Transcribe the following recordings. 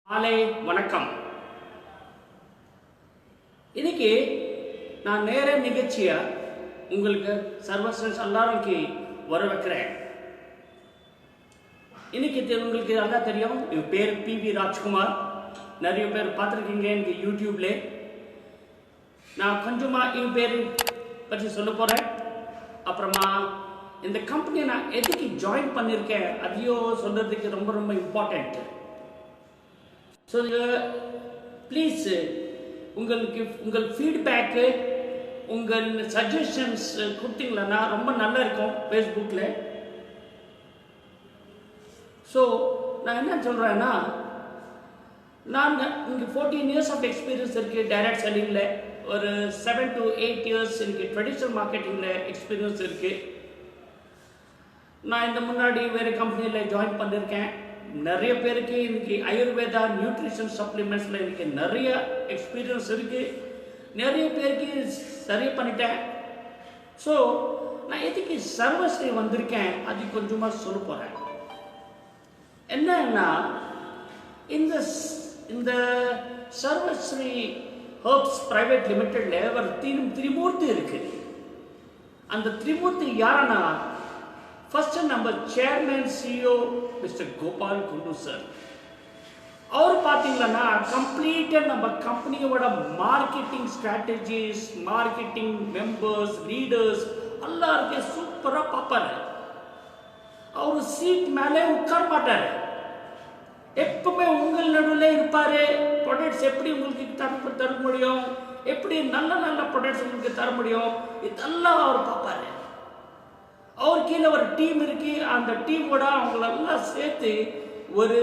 மாலை வணக்கம். இன்னைக்கு நான் நேர நிகழ்ச்சியா உங்களுக்கு சர்வசன்ஸ் எல்லாருக்கி வர வைக்கிறேன். இன்னைக்கு உங்களுக்கு நல்லா தெரியும், என் பேர் PV ராஜ்குமார். நிறைய பேர் பார்த்துருக்கீங்க எனக்கு யூடியூப்ல. நான் கொஞ்சமா என் பேர் பற்றி சொல்ல போறேன். அப்புறமா இந்த கம்பெனியை நான் எதுக்கு ஜாயின் பண்ணியிருக்கேன் அதையும் சொல்றதுக்கு ரொம்ப ரொம்ப இம்பார்ட்டன்ட். ஸோ ப்ளீஸ் உங்கள் ஃபீட்பேக்கு உங்கள் சஜஷன்ஸ் கொடுத்தீங்களா ரொம்ப நல்லா இருக்கும் ஃபேஸ்புக்கில். ஸோ நான் என்ன சொல்கிறேன்னா, நான் இங்கே 14 years ஆஃப் எக்ஸ்பீரியன்ஸ் இருக்குது டைரக்ட் செல்லிங்கில். ஒரு 7 to 8 years எனக்கு ட்ரெடிஷ்னல் மார்க்கெட்டிங்கில் எக்ஸ்பீரியன்ஸ் இருக்குது. நான் இந்த முன்னாடி வேறு கம்பெனியில் ஜாயின் பண்ணியிருக்கேன். நிறைய பேருக்கு இன்னைக்கு ஆயுர்வேதா நியூட்ரிஷன் சப்ளிமெண்ட்ஸில் எனக்கு நிறைய எக்ஸ்பீரியன்ஸ் இருக்குது. நிறைய பேருக்கு சரி பண்ணிட்டேன். ஸோ நான் எதுக்கு சர்வஸ்ரீ வந்திருக்கேன் அது கொஞ்சமாக சொல்ல போகிறேன். என்னன்னா, இந்த சர்வஸ்ரீ ஹெர்ப்ஸ் பிரைவேட் லிமிடெட்ல ஒரு திரிமூர்த்தி இருக்கு. அந்த திரிமூர்த்தி யாருன்னா, ஃபர்ஸ்ட் நம்ம சேர்மன் CEO மிஸ்டர் கோபால் குண்டு சார். அவர் பார்த்தீங்கன்னா கம்ப்ளீட்டாக நம்ம கம்பெனியோட marketing strategies, marketing members, leaders எல்லாருக்கும் சூப்பராக பார்ப்பாரு. அவர் சீட் மேலே உட்கார மாட்டார், எப்பவுமே உங்கள் நடுவில் இருப்பார். ப்ராடக்ட்ஸ் எப்படி உங்களுக்கு தர முடியும், எப்படி நல்ல நல்ல ப்ராடக்ட்ஸ் உங்களுக்கு தர முடியும், இதெல்லாம் அவர் பார்ப்பாரு. அவர் கீழே ஒரு டீம் இருக்கு. அந்த டீமோட அவங்களெல்லாம் சேர்த்து ஒரு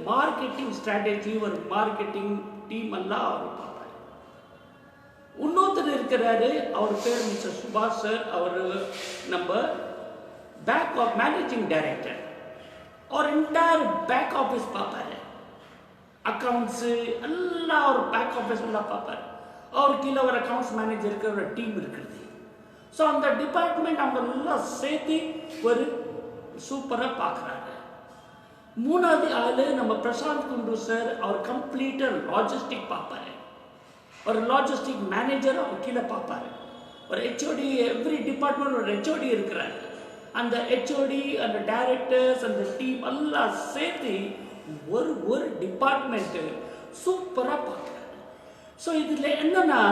மார்க்கெட்டிங் ஸ்ட்ராட்டஜி, ஒரு மார்க்கெட்டிங் டீம் எல்லாம் அவர் பார்ப்பார். இன்னொருத்தர் இருக்கிறாரு, அவர் பேர் மிஸ்டர் சுபாஷ் சார். அவர் நம்ம பேக் ஆஃப் மேனேஜிங் டைரக்டர். அவர் என்டையர் பேக் ஆஃபீஸ் பார்ப்பாரு, அக்கௌண்ட்ஸு எல்லாம் அவர் பேக் ஆஃபீஸ் எல்லாம் பார்ப்பார். அவர் கீழே ஒரு அக்கௌண்ட்ஸ் மேனேஜர் இருக்கிற ஒரு டீம் இருக்கிறது. ஸோ அந்த டிபார்ட்மெண்ட் அவங்க எல்லாம் சேர்த்து ஒரு சூப்பராக பார்க்குறாங்க. மூணாவது ஆள் நம்ம பிரசாந்த் குண்டு சார். அவர் கம்ப்ளீட்டாக லாஜிஸ்டிக் பார்ப்பாரு. ஒரு லாஜிஸ்டிக் மேனேஜர் அவர் கீழே பார்ப்பாரு. ஒரு HOD, எவ்ரி டிபார்ட்மெண்ட் ஒரு HOD இருக்கிறாரு. அந்த HOD, அந்த டைரக்டர்ஸ், அந்த டீம் எல்லாம் சேர்த்து ஒரு டிபார்ட்மெண்ட்டு சூப்பராக பார்க்குறாங்க. ஸோ இதில் என்னன்னா,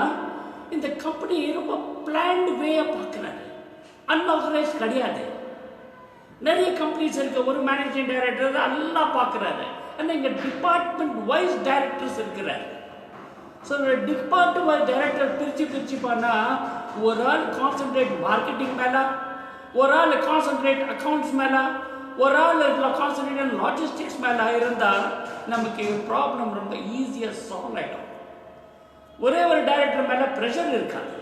இந்த கம்பெனி ரொம்ப பிளான்டு வேயாக பார்க்குறாரு, அன்ஆர்கனைஸ் கிடையாது. நிறைய கம்பெனிஸ் இருக்கு, ஒரு மேனேஜிங் டைரக்டர் எல்லாம் பார்க்குறாரு. ஆனால் இங்கே டிபார்ட்மெண்ட் வைஸ் டைரக்டர்ஸ் இருக்கிறாரு. ஸோ டிபார்ட்மெண்ட் வைஸ் டைரக்டர் பிரித்து பண்ணால் ஒரு ஆள் கான்சன்ட்ரேட் மார்க்கெட்டிங் மேலே, ஒரு ஆள் கான்சன்ட்ரேட் அக்கௌண்ட்ஸ் மேலே, ஒரு ஆள் கான்சன்ட்ரேட் லாஜிஸ்டிக்ஸ் மேலே இருந்தால் நமக்கு ப்ராப்ளம் ரொம்ப ஈஸியாக சால்வ் ஆகிடும். ஒரே ஒரு டைரக்டர் மேலே ப்ரெஷர் இருக்காது.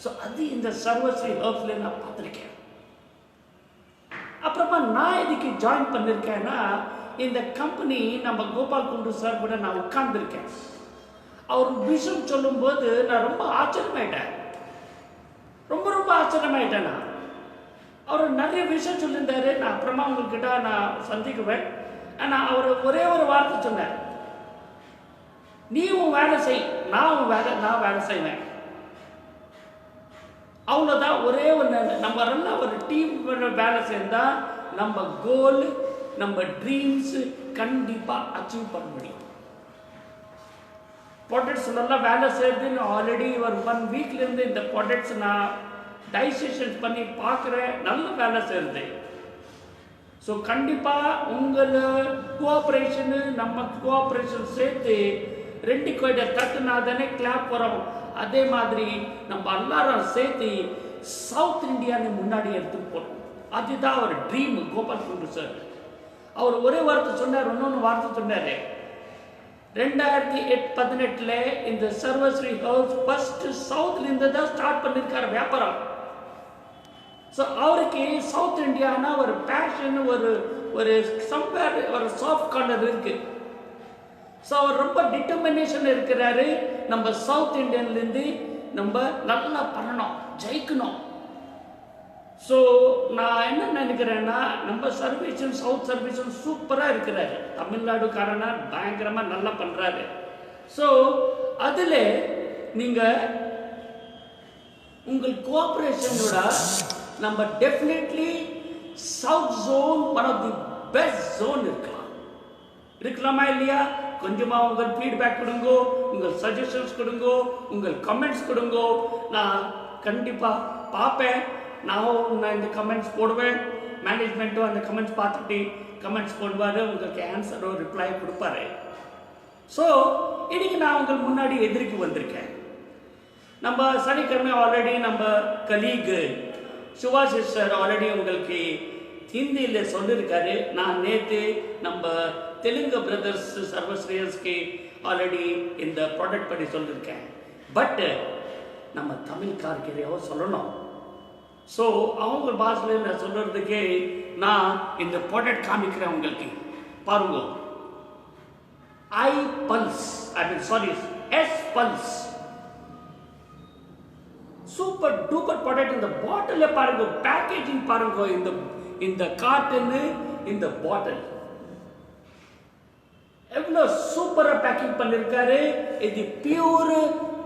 ஸோ அது இந்த சர்வஸ்ரீ ஹெர்ப்ஸில் நான் பார்த்துருக்கேன். அப்புறமா நான் இதுக்கு ஜாயின் பண்ணியிருக்கேன்னா, இந்த கம்பெனி நம்ம கோபால் குண்டு சார் கூட நான் உட்கார்ந்துருக்கேன். அவர் விஷயம் சொல்லும்போது நான் ரொம்ப ஆச்சரியமாயிட்டேன், ரொம்ப ஆச்சரியமாயிட்டேன். நான் அவர் நிறைய விஷயம் சொல்லியிருந்தாரு. நான் அப்புறமா உங்கள்கிட்ட நான் சந்திக்குவேன். ஆனால் அவர் ஒரே ஒரு வார்த்தை சொன்னார், நீ உன் வேலை செய், நான் வேலை செய்வேன். அவ்வளோதான். ஒரே ஒன்று, நம்ம எல்லாம் ஒரு டீம் வேலை செய்தால் நம்ம கோல், நம்ம ட்ரீம்ஸ் கண்டிப்பாக அச்சீவ் பண்ண முடியும். ப்ராடக்ட்ஸ் எல்லாம் வேலை செய்யுதுன்னு ஆல்ரெடி ஒரு 1 வீக்லேருந்து இந்த ப்ராடக்ட்ஸ் நான் டைஜஷன் பண்ணி பார்க்குறேன், நல்ல வேலை செய்யுது. ஸோ கண்டிப்பாக உங்கள் கோஆப்ரேஷனு நம்ம கோஆப்ரேஷன் சேர்த்து 2 கோயிட்ட தட்டுனா தானே கிளாப் வரும். அதே மாதிரி நம்ம எல்லாரும் சேர்த்து சவுத் இந்தியான்னு முன்னாடி எடுத்துட்டு போகணும். அதுதான் ஒரு ட்ரீம் கோபால் குண்டு சார். அவர் ஒரே வார்த்தை சொன்னார், இன்னொன்று வார்த்தை சொன்னார். 2018 இந்த சர்வஸ்ரீ ஹெர்ப்ஸ் ஃபர்ஸ்ட் சவுத்லேருந்து தான் ஸ்டார்ட் பண்ணியிருக்காரு வியாபாரம். ஸோ அவருக்கு சவுத் இந்தியானா ஒரு பேஷன், ஒரு சம்வேர் ஒரு சாஃப்ட் கார்னர் இருக்கு. ஸோ அவர் ரொம்ப டிட்டர்மினேஷன் இருக்கிறாரு. நம்ம சவுத் இந்தியன்லேருந்து நம்ம நல்லா பண்ணணும், ஜெயிக்கணும். ஸோ நான் என்ன நினைக்கிறேன்னா, நம்ம சர்வீஸும் சவுத் சர்வீஸும் சூப்பராக இருக்கிறாரு. தமிழ்நாடுக்காரனா பயங்கரமாக நல்லா பண்ணுறாரு. ஸோ அதில் நீங்கள் உங்கள் கோஆப்ரேஷனோட நம்ம definitely south zone one of the best zone இருக்கலாமா இல்லையா? கொஞ்சமாக உங்கள் ஃபீட்பேக் கொடுங்கோ, உங்கள் சஜஷன்ஸ் கொடுங்கோ, உங்கள் கமெண்ட்ஸ் கொடுங்கோ. நான் கண்டிப்பாக பார்ப்பேன். நான் இந்த கமெண்ட்ஸ் போடுவேன். மேனேஜ்மெண்ட்டும் அந்த கமெண்ட்ஸ் பார்த்துட்டு கமெண்ட்ஸ் போடுவார், உங்களுக்கு ஆன்சரோ ரிப்ளை கொடுப்பாரு. ஸோ இன்னைக்கு நான் உங்கள் முன்னாடி எதிர்க்கு வந்திருக்கேன். நம்ம சனிக்கிழமை ஆல்ரெடி நம்ம கலீக் சுபாஷிஷ் சார் ஆல்ரெடி உங்களுக்கு ஹிந்தியில் சொல்லியிருக்காரு. நான் நேற்று நம்ம தெலுங்கு பிரதர்ஸ் சர்வஸ்ரேயஸ்க்கு ஆல்ரெடி இந்த ப்ராடக்ட் பற்றி சொல்லியிருக்கேன். பட் நம்ம தமிழ்காரரையோ சொல்லணும். ஸோ அவங்க பாஷையில் நான் சொல்கிறதுக்கு நான் இந்த ப்ராடக்ட் காமிக்கிறேன் உங்களுக்கு. பாருங்க, I pulse, S pulse, super duper product. இந்த பாட்டில் பாருங்க, பேக்கேஜிங் பாருங்க, இந்த காட்டன், இந்த பாட்டில் எவ்வளோ சூப்பராக பேக்கிங் பண்ணியிருக்காரு. இது பியூர்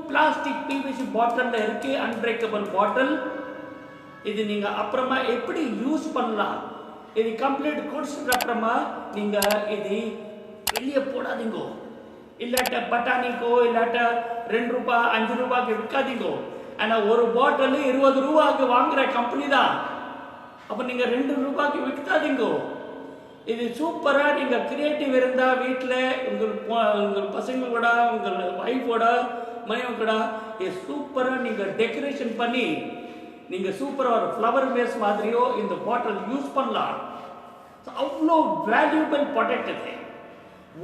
பிளாஸ்டிக் பிவிசி பாட்டில் இருக்கு, அன்பிரேக்கபிள் பாட்டில். இது நீங்க அப்புறமா எப்படி யூஸ் பண்ணலாம், இது கம்ப்ளீட் குடிச்சிட்டு அப்புறமா நீங்க இது வெளியே போடாதீங்க. இல்லாட்ட பட்டாணிக்கோ இல்லாட்ட 2 ரூபாய் 5 ரூபாய்க்கு விற்காதீங்க. ஆனால் ஒரு பாட்டில் 20 ரூபாய்க்கு வாங்குற கம்பெனி தான். அப்போ நீங்க 2 ரூபாய்க்கு விற்காதீங்க. இது சூப்பராக நீங்கள் கிரியேட்டிவ் இருந்தால் வீட்டில் உங்கள் பசங்க கூட, உங்கள் ஒய்ஃபோட, மனைவி கூட இது சூப்பராக நீங்கள் டெக்கரேஷன் பண்ணி நீங்கள் சூப்பராக ஒரு ஃப்ளவர் வேஸ் மாதிரியோ இந்த பாட்டில் யூஸ் பண்ணலாம். அவ்வளோ வேல்யூபிள் ப்ராடக்ட் இது.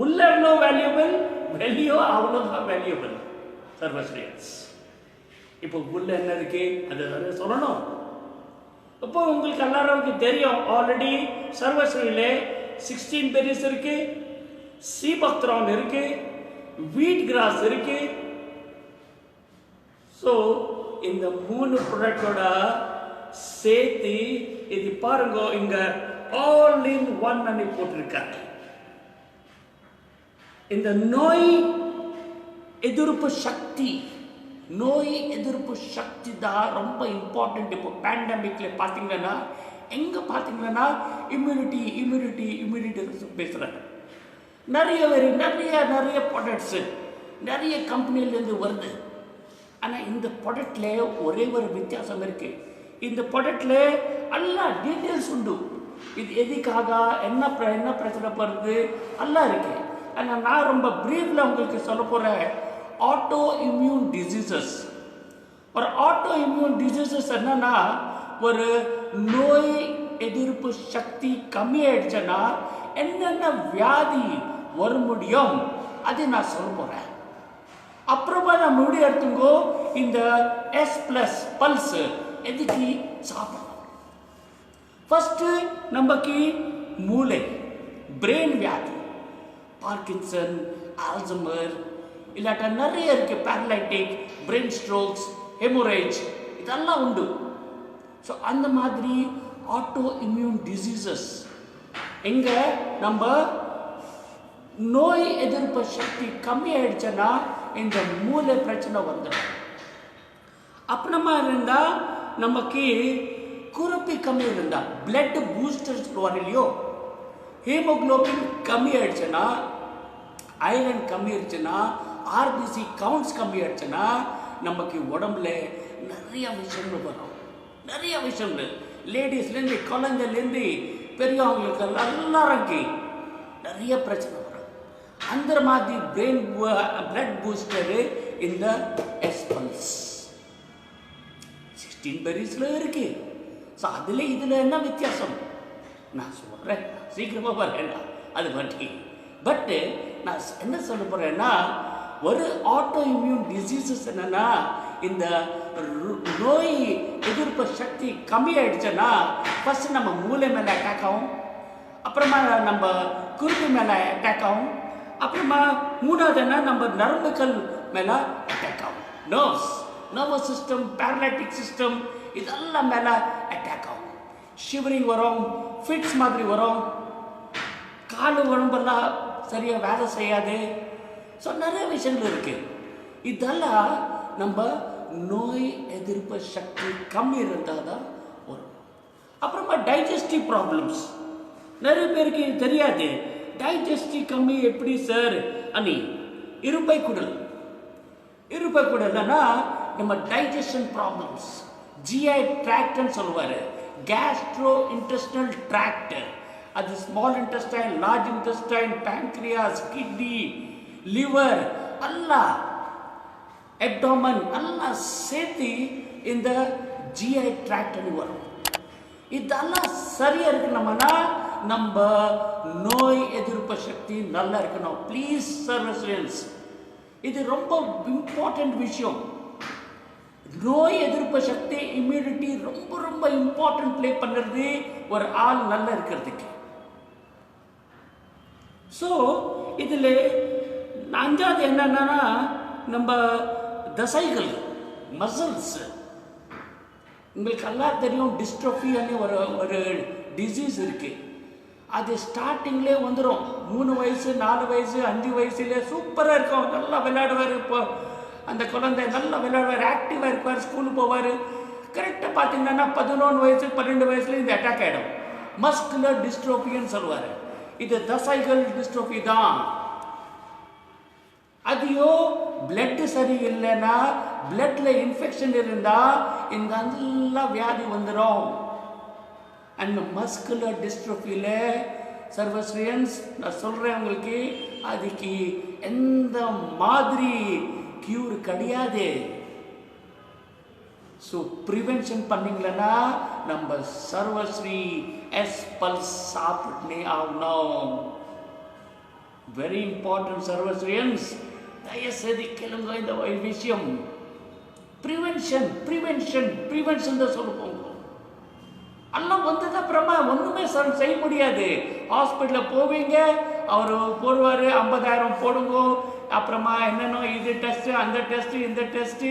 உள்ள எவ்வளோ வேல்யூபிள், வெளியோ அவ்வளோதான் வேல்யூபிள். சர்வஸ்ரேயஸ் இப்போ உள்ள என்ன இருக்கு அது சொல்லணும். இப்போ உங்களுக்கு எல்லாருக்கும் தெரியும், ஆல்ரெடி சர்வஸ்ரீல 16 பெரிஸ் இருக்கு, சீபக்த்ரான் இருக்கு, வீட் கிராஸ் இருக்கு. ஸோ இந்த 3 ப்ராடக்டோட சேர்த்து இது பாருங்க, இங்க ஆல் இன் ஒன் பண்ணி போட்டிருக்காங்க. இந்த நோய் எதிர்ப்பு சக்தி தான் ரொம்ப இம்பார்ட்டன்ட். இப்போ பேண்டமிக்ல பார்த்தீங்கன்னா எங்க பார்த்தீங்கன்னா இம்யூனிட்டி பேசுறாங்க. நிறைய ப்ராடக்ட்ஸ் நிறைய கம்பெனிலேருந்து வருது. ஆனால் இந்த ப்ராடக்ட்ல ஒரே ஒரு வித்தியாசம் இருக்கு. இந்த ப்ராடக்ட்ல எல்லா டீட்டெயில்ஸ் உண்டு. இது எதுக்காக, என்ன பிரச்சனை வருது எல்லாம் இருக்கு. ஆனால் நான் ரொம்ப பிரீஃப்ல உங்களுக்கு சொல்ல போறேன். Auto immune diseases. ஒரு ஆட்டோ இம்யூன் டிசீசஸ் என்னன்னா, ஒரு நோய் எதிர்ப்பு சக்தி கம்மியாயிடுச்சுன்னா என்னென்ன வியாதி வர முடியும் அது நான் சொல்ல போறேன். அப்புறமா நான் முடிவு எடுத்துங்கோ. இந்த S+ பல்ஸ் எதுக்கு சாப்பிடணும்? ஃபர்ஸ்ட் நமக்கு மூளை பிரெயின் வியாதி, பார்க்கின்சன், ஆல்சைமர், இல்லாட்ட நிறைய இருக்கு, பேரலைட்டிக், பிரெயின் ஸ்ட்ரோக்ஸ், ஹெமோரேஜ், இதெல்லாம் உண்டு. ஸோ அந்த மாதிரி ஆட்டோ இம்யூன் டிசீசஸ் எங்க நம்ம நோய் எதிர்ப்பு சக்தி கம்மி ஆயிடுச்சுன்னா இந்த மூளை பிரச்சனை வந்துடும். அப்புறமா இருந்தா நமக்கு குருப்பி கம்மி இருந்தா, பிளட் பூஸ்டர்ஸ் இல்லையோ, ஹீமோகுளோபின் கம்மி ஆயிடுச்சுன்னா, ஐரன் கம்மி ஆயிடுச்சுன்னா, RBC கவுண்ட்ஸ் கம்மி ஆயிடுச்சுன்னா நமக்கு உடம்புல நிறைய விஷயங்கள் வரும். நிறைய விஷயங்கள், லேடிஸ்லேருந்து குழந்தைலேருந்து பெரியவங்களுக்கு எல்லாருக்கும் நிறைய பிரச்சனை வரும். அந்த மாதிரி பிளட் பூஸ்டரு இந்த S பல்ஸ் 16 பெரிஸ்ல இருக்கு. ஸோ அதில் இதில் என்ன வித்தியாசம் நான் சொல்கிறேன், சீக்கிரமாக வரேன்னா அது பற்றி. பட்டு நான் என்ன சொல்ல போகிறேன்னா, ஒரு ஆட்டோ இம்யூன் டிசீசஸ் என்னன்னா, இந்த நோய் எதிர்ப்பு சக்தி கம்மி ஆயிடுச்சுன்னா ஃபர்ஸ்ட் நம்ம மூளை மேலே அட்டாக் ஆகும், அப்புறமா நம்ம குருதி மேலே அட்டாக் ஆகும், அப்புறமா மூணாவது என்ன நம்ம நரம்புகள் மேலே அட்டாக் ஆகும். நர்வஸ் சிஸ்டம், பேரலைட்டிக் சிஸ்டம் இதெல்லாம் மேலே அட்டாக் ஆகும். ஷிவரிங் வரும், ஃபிட்ஸ் மாதிரி வரும், கால் உடம்பெல்லாம் சரியாக வேலை செய்யாது. ஸோ நிறைய விஷயங்கள் இருக்கு. இதெல்லாம் நம்ம நோய் எதிர்ப்பு சக்தி கம்மி இருந்தால் தான் வரும். அப்புறமா டைஜஸ்டிவ் ப்ராப்ளம்ஸ் நிறைய பேருக்கு தெரியாது. டைஜஸ்டிவ் கம்மி எப்படி சார் அனி? இருப்பை குடல்னா நம்ம டைஜஷன் ப்ராப்ளம்ஸ், ஜிஐ ட்ராக்ட்னு சொல்லுவார், கேஸ்ட்ரோ இன்டெஸ்டினல் ட்ராக்ட். அது small intestine, large intestine, pancreas, kidney, liver எல்லாம், எப்டாமன் எல்லாம் சேர்த்து இந்த ஜிஐ ட்ராக்ட்னு வரும். இதெல்லாம் சரியா இருக்கணும்னா நம்ம நோய் எதிர்ப்பு சக்தி நல்லா இருக்கணும். ப்ளீஸ் சர்வஸ்டன்ஸ், இது ரொம்ப இம்பார்ட்டன்ட் விஷயம். நோய் எதிர்ப்பு சக்தி, இம்யூனிட்டி ரொம்ப ரொம்ப இம்பார்ட்டன்ட் ப்ளே பண்ணுறது ஒரு ஆள் நல்லா இருக்கிறதுக்கு. ஸோ இதில் அஞ்சாவது என்னன்னா நம்ம தசைகள், மசில்ஸ். உங்களுக்கு எல்லாம் தெரியும் டிஸ்ட்ரோஃபின்னு ஒரு டிசீஸ் இருக்கு. அது ஸ்டார்டிங்லேயே வந்துடும். 3 வயசு 4 வயசு 5 வயசுல சூப்பராக இருக்கும், நல்லா விளையாடுவார். இப்போ அந்த குழந்தை நல்லா விளையாடுவார், ஆக்டிவாக இருப்பார், ஸ்கூலுக்கு போவார். கரெக்டாக பார்த்தீங்கன்னா 11 வயசு 12 வயசுல இந்த அட்டாக் ஆகிடும். மஸ்குலர் டிஸ்ட்ரோஃபின்னு சொல்லுவார். இது தசைகள் டிஸ்ட்ரோஃபி தான். அதையோ பிளட் சரி இல்லைன்னா, பிளட்ல இன்ஃபெக்ஷன் இருந்தால் இந்த நல்லா வியாதி வந்துடும். அண்ட் மஸ்குலர் டிஸ்ட்ரோஃபியில் சர்வஸ்ரியன்ஸ் நான் சொல்கிறேன் உங்களுக்கு, அதுக்கு எந்த மாதிரி கியூர் கிடையாது. ஸோ ப்ரிவென்ஷன் பண்ணிங்களன்னா நம்ம சர்வஸ்ரீ எஸ் பல்ஸ் சாப்பிட்டுனே ஆகணும். வெரி இம்பார்ட்டன்ட் சர்வஸ்ரியன்ஸ், தயவுசெய்து கேளுங்க இந்த விஷயம். ப்ரிவென்ஷன் தான் சொல்லுவோம். எல்லாம் வந்தது அப்புறமா ஒன்றுமே செய்ய முடியாது. ஹாஸ்பிட்டலில் போவீங்க, அவர் போடுவார், 50,000 போடுங்க, அப்புறமா என்னென்ன இது டெஸ்ட்டு, அந்த டெஸ்ட்டு, இந்த டெஸ்ட்டு,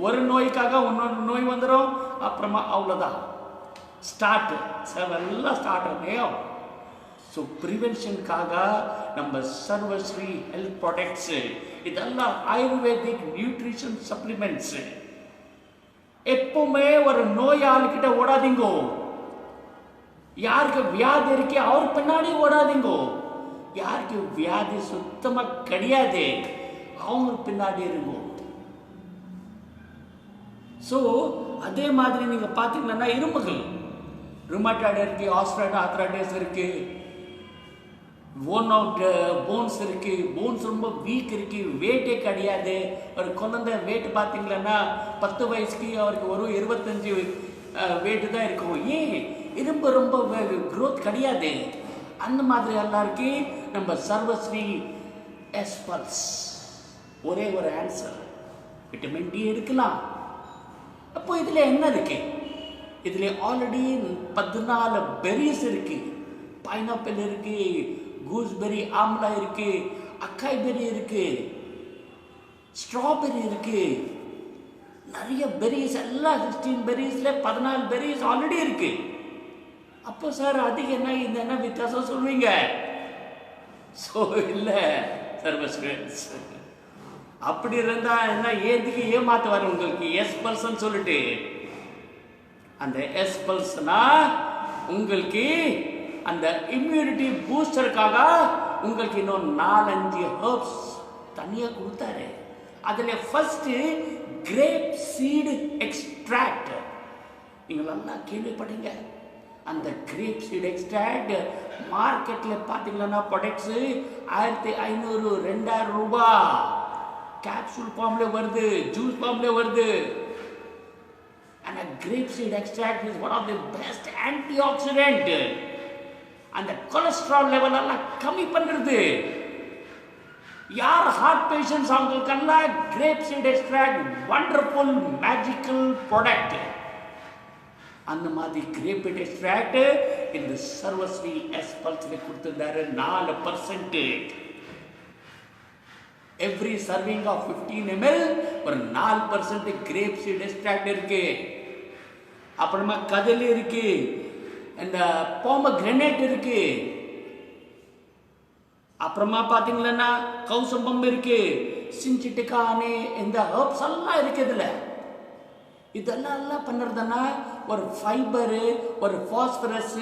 ஒரு நோய்க்காக இன்னொரு நோய் வந்துடும். அப்புறமா அவ்வளோதான், எல்லாம் ஸ்டார்ட் ஆகும். ஸோ ப்ரிவென்ஷனுக்காக நம்ம சர்வஸ்ரீ ஹெல்த் ப்ராடக்ட்ஸு, இதெல்லாம் ஆயுர்வேதிக் நியூட்ரிஷன் சப்ளிமெண்ட்ஸு. எப்பவுமே ஒரு நோயாளிக்கிட்ட ஓடாதீங்கோ. யாருக்கு வியாதி இருக்கு அவர் பின்னாடி ஓடாதீங்கோ. யாருக்கு வியாதி சுத்தமாக கிடையாது அவங்க பின்னாடி இருங்கோ. ஸோ அதே மாதிரி நீங்கள் பார்த்தீங்கன்னா இரும்புகள், ருமட்டாய்டு இருக்கு, ஆர்த்ரைட்டிஸ் இருக்கு, போன்ஸ் இருக்கு, போன்ஸ் ரொம்ப வீக் இருக்கு, வெயிட்டே கிடையாது. ஒரு குழந்தை வெயிட் பார்த்தீங்கன்னா 10 வயசுக்கு அவருக்கு ஒரு 25 வெயிட்டு தான் இருக்கும். ஏன்? இரும்பு ரொம்ப க்ரோத் கிடையாது. அந்த மாதிரி எல்லாருக்கு நம்ம சர்வஸ்ரீ எஸ் பல்ஸ் ஒரே ஒரு ஆன்சர், விட்டமின் டி எடுக்கலாம். அப்போ இதில் என்ன இருக்கு? இதில் ஆல்ரெடி 14 பெரிஸ் இருக்கு. பைனாப்பிள் இருக்கு, கூஸ்பெரி ஆம்லா இருக்கு, அக்காய் பெரி இருக்கு, ஸ்ட்ராபெரி இருக்கு, நிறைய பெரிஸ், எல்லாம் 16 பெரிஸ்ல 14 பெரிஸ் ஆல்ரெடி இருக்கு. அப்போ சார் அதுக்கு என்ன இந்த என்ன வித்தியாசம் சொல்வீங்க? ஸோ இல்லை சர்வஸ்டன்ஸ், அப்படி இருந்தா என்ன ஏதுக்கு ஏமாத்துவார் உங்களுக்கு எஸ் பல்ஸ்ன்னு சொல்லிட்டு. அந்த எஸ் பல்ஸ்னா உங்களுக்கு அந்த இம்யூனிட்டி பூஸ்டருக்காக உங்களுக்கு இன்னும் 4-5 ஹெர்ப்ஸ் தனியாக கொடுத்தாரு. அதில் ஃபர்ஸ்ட் கிரேப் சீடு எக்ஸ்ட்ராக்ட். நீங்கள் நல்லா கேள்விப்பட்டீங்க. அந்த கிரேப் சீட் எக்ஸ்ட்ராக்ட் மார்க்கெட்டில் பார்த்தீங்கன்னா ப்ராடக்ட்ஸு 1500 2000 ரூபாய். கேப்சூல் ஃபார்ம்ல வருது, ஜூஸ் ஃபார்ம்ல வருது. And a grape seed extract is one of the best antioxidant. அந்த கொலஸ்ட்ரால் லெவல் எல்லாம் கம்மி பண்ணுறது. யார் ஹார்ட் பேஷண்ட்ஸ் அவங்களுக்கெல்லாம் grape seed extract wonderful magical product. அந்த மாதிரி கிரேப் சீட் எக்ஸ்ட்ராக்ட் இந்த சர்வஸ்ரீ எஸ் பல்ஸ்ல கொடுத்திருந்தாரு 4%. எவ்ரி சர்விங் ஆஃப் 15 ml ஒரு 4% கிரேப் சீட் எக்ஸ்ட்ராக்ட் இருக்கு. அப்புறமா கதலி இருக்கு, இந்த போமகிரனேட் இருக்கு, அப்புறமா பார்த்தீங்கன்னா கௌசம்பம் இருக்கு, சிஞ்சிட்டுக்கானே, இந்த ஹர்ப்ஸ் எல்லாம் இருக்கு. இதெல்லாம் பண்ணுறதுன்னா ஒரு ஃபைபரு, ஒரு ஃபாஸ்பரஸ்,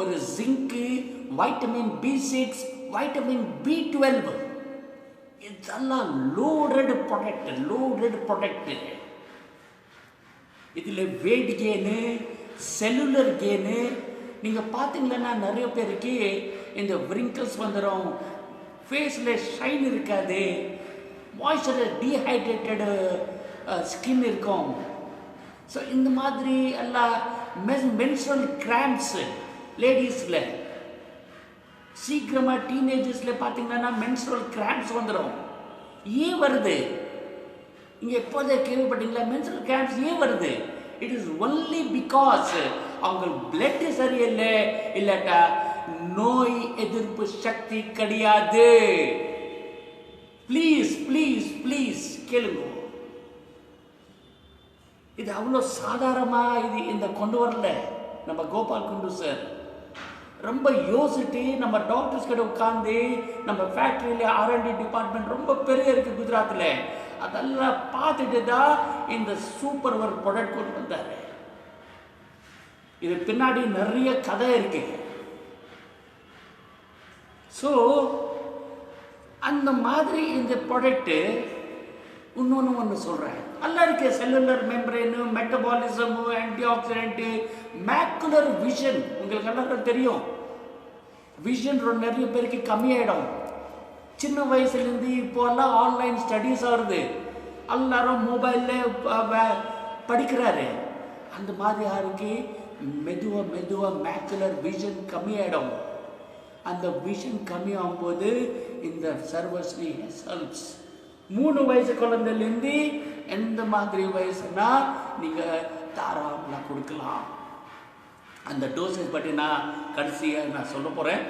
ஒரு ஜிங்கு, வைட்டமின் B6, வைட்டமின் B12, இதெல்லாம் லோடட் ப்ராடக்ட். இதில் வெயிட் கெயின், செல்லுலர் கெயின். நீங்கள் பார்த்தீங்கன்னா நிறைய பேருக்கு இந்த விரிங்கிள்ஸ் வந்துடும், ஃபேஸில் ஷைன் இருக்காது, மாய்ஸ்சர் டீஹைட்ரேட்டடு ஸ்கின் இருக்கும். ஸோ இந்த மாதிரி எல்லாம் மென்ஸ்ட்ரல் கிராம்ப்ஸ் லேடிஸில் சீக்கிரமாக டீனேஜர்ஸில் பார்த்தீங்கன்னா மென்ஸ்ட்ரல் கிராம்ப்ஸ் வந்துடும். ஏன் வருது? இங்கே எப்போதே கேள்விப்பட்டீங்களா? மென்ஸ்ட்ரல் கிராம்ப்ஸ் ஏன் வருது? இட் இஸ் ஒன்லி பிகாஸ் அவங்க பிளட் சரியில்லை, இல்லாட்டா நோய் எதிர்ப்பு சக்தி கிடையாது. ப்ளீஸ் ப்ளீஸ் ப்ளீஸ் கேளுங்க. இது அவ்வளோ சாதாரணமாக இந்த கொண்டு வரல நம்ம கோபால் குண்டு சார். ரொம்ப யோசிச்சுட்டு நம்ம டாக்டர்ஸ் கிட்ட உட்காந்து, நம்ம ஃபேக்ட்ரியில் R&D டிபார்ட்மெண்ட் ரொம்ப பெரிய இருக்குது குஜராத்தில், அதெல்லாம் பார்த்துட்டு தான் இந்த சூப்பர் ஒர்க் ப்ராடக்ட் கொண்டு வந்தார். இது பின்னாடி நிறைய கதை இருக்கு. ஸோ அந்த மாதிரி இந்த ப்ராடக்ட்டு ஒன்று சொல்கிறேன், நல்லா இருக்கு. Cellular membrane, metabolism, antioxidant, macular vision. உங்களுக்கு எல்லாரும் தெரியும், விஷன் நிறைய பேருக்கு கம்மியாயிடும். சின்ன வயசுலேருந்து இப்போல்லாம் ஆன்லைன் ஸ்டடீஸ் ஆகுது, எல்லாரும் மொபைலில் படிக்கிறாரு. அந்த மாதிரி யாருக்கு மெதுவாக மேக்குலர் விஷன் கம்மியாயிடும். அந்த விஷன் கம்மியாகும்போது இந்த சர்வஸ்ரீ ஹெல்ப்ஸ். 3 வயசு குழந்தைலேருந்து எந்த மாதிரி வயசுனா நீங்கள் தாராளமாக கொடுக்கலாம். அந்த டோசேஜ் பற்றி நான் கடைசியாக நான் சொல்ல போகிறேன்.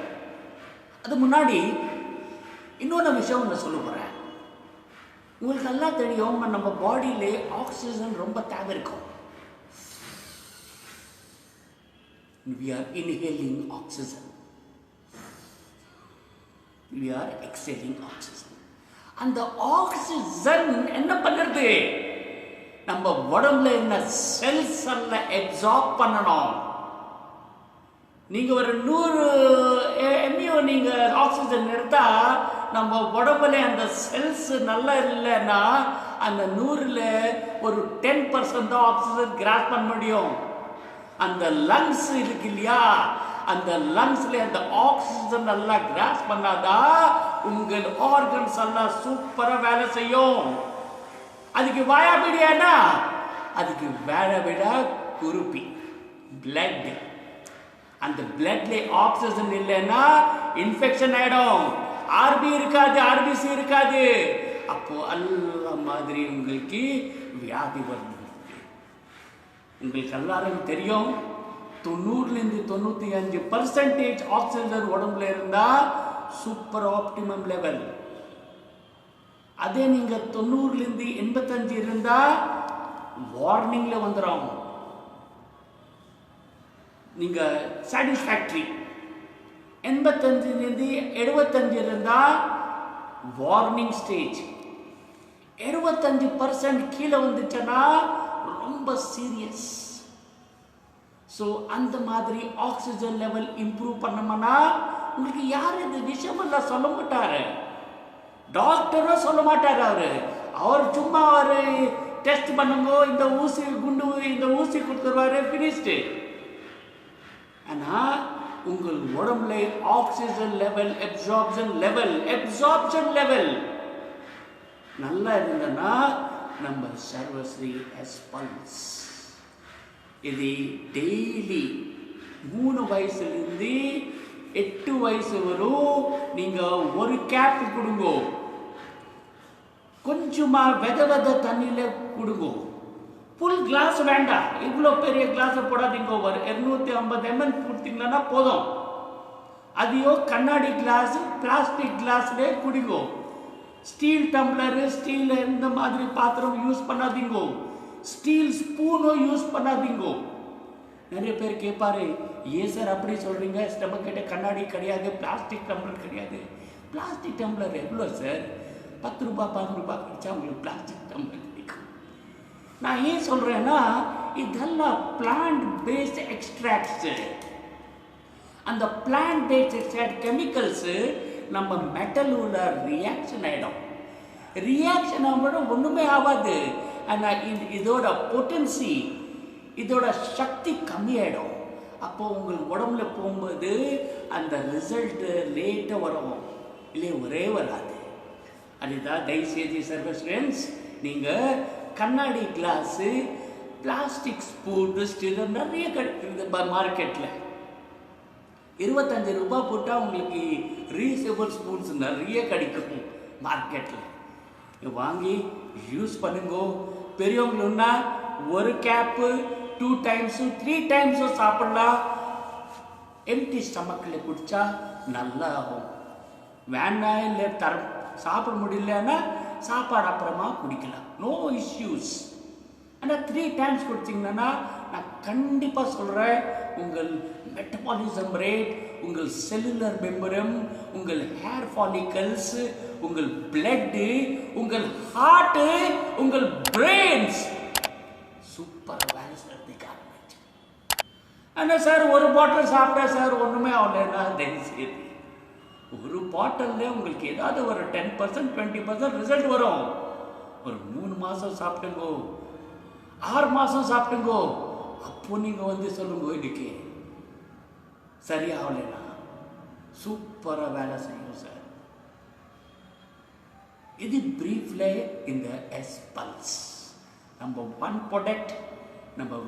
அது முன்னாடி இன்னொன்று விஷயம் ஒன்று சொல்ல போகிறேன். உங்களுக்கு நல்லா தெரியும், நம்ம பாடியிலே ஆக்சிஜன் ரொம்ப தேவை இருக்கும். We are inhaling oxygen, we are exhaling oxygen. அந்த ஆக்சிஜன் என்ன பண்ணுறது? நம்ம உடம்புல என்ன செல்ஸ் எல்லாம் அப்சார்ப் பண்ணணும். நீங்கள் ஒரு 100 ml நீங்கள் ஆக்சிஜன் எடுத்தா நம்ம உடம்புல அந்த செல்ஸ் நல்லா இல்லைன்னா அந்த 100ல் ஒரு 10% தான் ஆக்சிஜன் கிராஸ் பண்ண முடியும். அந்த லங்ஸ் இருக்கு இல்லையா, அந்த லங்ஸ்ல அந்த ஆக்சிஜன் நல்லா கிராஸ் பண்ணாதான் உங்கள் ஆர்கன்ஸ் எல்லாம் சூப்பரா வேலை செய்யும். அதுக்கு வாயா விடியானா, அதுக்கு வேலை விட குருப்பி பிளட். அந்த பிளட்ல ஆக்சிஜன் இல்லைன்னா இன்ஃபெக்ஷன் ஆயிடும், ஆர்பி இருக்காது, ஆர்பிசி இருக்காது. அப்போ எல்லா மாதிரி உங்களுக்கு வியாதி வரும். உங்களுக்கு எல்லாரும் தெரியும், 90லேருந்து 95% ஆக்சிஜன் உடம்புல இருந்தா சூப்பர் ஆப்டிமம் லெவல். அதே நீங்க 90லேருந்து 85 இருந்தா வார்னிங்ல வந்துடும். நீங்க சாட்டிஸ்ஃபேக்டரி. 85லேருந்து 75 இருந்தா வார்னிங் ஸ்டேஜ். 75% கீழே வந்துச்சுன்னா ரொம்ப சீரியஸ். ஸோ அந்த மாதிரி ஆக்சிஜன் லெவல் இம்ப்ரூவ் பண்ணோம்னா உங்களுக்கு யார் இந்த விஷயமெல்லாம் சொல்ல மாட்டாரு, டாக்டரும் சொல்ல மாட்டார். அவர் சும்மா ஒரு டெஸ்ட் பண்ணுங்க, இந்த ஊசி குண்டு இந்த ஊசி கொடுத்துருவாரு, ஃபினிஷ்டு. ஆனால் உங்கள் உடம்புல ஆக்சிஜன் லெவல், அப்சார்ப்ஷன் லெவல் நல்லா இருந்ததுன்னா நம்ம சர்வஸ்ரீ எஸ்பல்ஸ் இது டெய்லி 3 வயசுலேருந்து 8 வயசு வரும் நீங்கள் ஒரு கேப் கொடுங்க. கொஞ்சமாக வெத தண்ணியில் கொடுங்க. ஃபுல் கிளாஸ் வேண்டாம், இவ்வளோ பெரிய கிளாஸை போடாதீங்க. ஒரு 250 ml கொடுத்தீங்கன்னா போதும். அதையோ கண்ணாடி கிளாஸ், பிளாஸ்டிக் கிளாஸ்லேயே குடிங்க. ஸ்டீல் டம்ளரு, ஸ்டீல் இந்த மாதிரி பாத்திரம் யூஸ் பண்ணாதீங்க. ஸ்டீல் ஸ்பூனும் யூஸ் பண்ணாதீங்க. நிறைய பேர் கேட்பாரு, ஏன் சார் அப்படி சொல்கிறீங்க? ஸ்டமக் கிட்ட கண்ணாடி கிடையாது, பிளாஸ்டிக் டம்ளர் கிடையாது. பிளாஸ்டிக் டம்ளர் எவ்வளோ சார்? 10 ரூபா 15 ரூபா கிடைச்சா உங்களுக்கு பிளாஸ்டிக் டம்ளர் கிடைக்கும். நான் ஏன் சொல்கிறேன்னா, இதெல்லாம் பிளான்ட் பேஸ்ட் எக்ஸ்ட்ராக்ட்ஸு. அந்த பிளான்ட் பேஸ்ட் எக்ஸ்ட்ராக்ட் கெமிக்கல்ஸு நம்ம மெட்டலூல ரியாக்ஷன் ஆகிடும். ரியாக்ஷன் ஆகும்போது ஒன்றுமே ஆகாது. ஆனால் இதோட பொட்டன்சி, இதோட சக்தி கம்மியாயிடும். அப்போ உங்களுக்கு உடம்புல போகும்போது அந்த ரிசல்ட்டு லேட்டாக வரும், இல்லை ஒரே வராது. அதுதான் தயவுசெய்து சர்வ ஸ்டூடெண்ட்ஸ், நீங்கள் கண்ணாடி கிளாஸு, பிளாஸ்டிக் ஸ்பூன், ஸ்டில் நிறைய கிடைக்குது மார்க்கெட்டில். 25 ரூபா போட்டால் உங்களுக்கு ரீயூசபிள் ஸ்பூன்ஸ் நிறைய கிடைக்கும் மார்க்கெட்டில். வாங்கி யூஸ் பண்ணுங்க. பெரியவங்களுன்னா ஒரு கேப்பு 2 டைம்ஸு 3 டைம்ஸும் சாப்பிடலாம். எம்டி ஸ்டமக்கில் குடித்தா நல்லா ஆகும். வேண்டாம் இல்லை சாப்பிட முடியலன்னா சாப்பாடு அப்புறமா குடிக்கலாம், நோ இஷ்யூஸ். ஆனால் 3 டைம்ஸ் குடிச்சிங்கன்னா நான் கண்டிப்பாக சொல்கிறேன், உங்கள் மெட்டபாலிசம் ரேட், உங்கள் செல்லுலர் மெம்பரம், உங்கள் ஹேர் ஃபாலிக்கல்ஸ், உங்கள் பிளட்டு, உங்கள் ஹார்ட்டு, உங்கள் பிரெயின்ஸ் சூப்பராக வேலை செய்யறதுக்கு ஆரம்பிச்சு. ஆனால் சார் ஒரு பாட்டில் சாப்பிட்டா சார் ஒன்றுமே ஆகலைன்னா தயவுசெய்து ஒரு பாட்டிலில் உங்களுக்கு ஏதாவது ஒரு 10% 20% ரிசல்ட் வரும். ஒரு 3 மாதம் சாப்பிட்டுங்கோ, 6 மாதம் சாப்பிட்டுங்கோ. அப்போ நீங்கள் வந்து சொல்லுங்க, இதுக்கு சரியாகலைன்னா சூப்பராக வேலை செய்யும் சார். இது பிரீஃப்ல இந்த எஸ்பல்ஸ் நம்ம 1 ப்ராடக்ட், நம்ம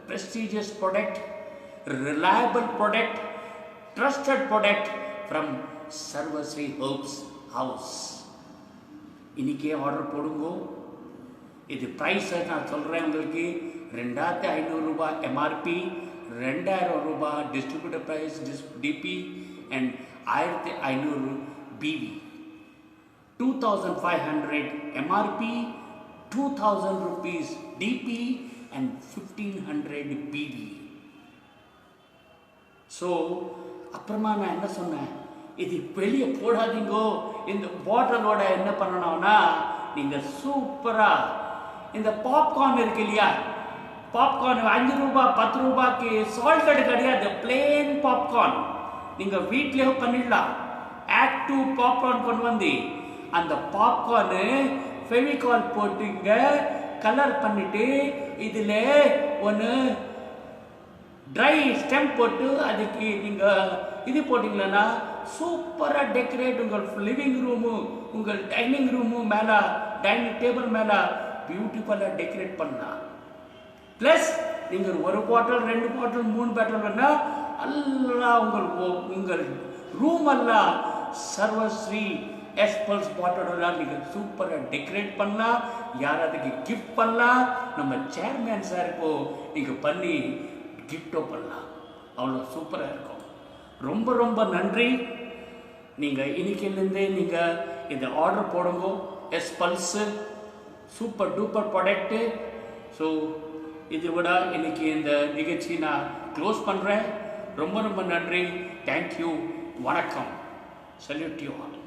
prestigious product, reliable product, trusted product from Sarvasri Herbs House. இன்னைக்கே ஆர்டர் போடுங்க. இது ப்ரைஸ் நான் சொல்கிறேன் உங்களுக்கு, 2500 ரூபாய் எம்ஆர்பி, 2000 ரூபாய் distributor price DP and 1500 PV. 2500 MRP, 2000 rupees DP and 1500 PV. So அப்புறமா நான் என்ன சொன்னேன், இது வெளியே போடாதீங்கோ. இந்த பாட்டிலோட என்ன பண்ணணும்னா, நீங்கள் சூப்பராக இந்த பாப்கார்ன் இருக்கு இல்லையா, பாப்கார்ன் 5 ரூபாய் 10 ரூபாய்க்கு சால்டட் கிடையாது, பிளேன் பாப்கார்ன் நீங்கள் வீட்லேயே பண்ணிடலாம். ஆக்டிவ் பாப்கார்ன் கொண்டு வந்து அந்த பாப்கார்னு ஃபெவிகால் போட்டுங்க, கலர் பண்ணிட்டு இதில் ஒன்று ட்ரை ஸ்டெம் போட்டு அதுக்கு நீங்கள் இது போட்டிங்களன்னா சூப்பராக டெக்கரேட் உங்கள் லிவிங் ரூமு, உங்கள் டைனிங் ரூமு மேலே, டைனிங் டேபிள் மேலே பியூட்டிஃபுல்லாக டெக்கரேட் பண்ணலாம். ப்ளஸ் நீங்கள் 1 பாட்டில் 2 பாட்டில் 3 பாட்டில் வேணால் எல்லாம் உங்கள் ரூம் எல்லாம் சர்வஸ்ரீ எஸ்பல்ஸ் பாட்டோட நீங்கள் சூப்பராக டெக்கரேட் பண்ணலாம். யாராவதுக்கு கிஃப்ட் பண்ணலாம். நம்ம சேர்மேன் சாருக்கோ நீங்கள் பண்ணி கிஃப்டோ பண்ணலாம். அவ்வளோ சூப்பராக இருக்கும். ரொம்ப ரொம்ப நன்றி. நீங்கள் இன்னைக்கிலேருந்தே நீங்கள் இந்த ஆர்டர் போடுங்க. எஸ்பல்ஸு சூப்பர் டூப்பர் ப்ராடக்ட்டு. ஸோ இதை விட இன்னைக்கு இந்த நிகழ்ச்சி நான் க்ளோஸ் பண்ணுறேன். ரொம்ப ரொம்ப நன்றி. தேங்க்யூ. வணக்கம். Salute you all.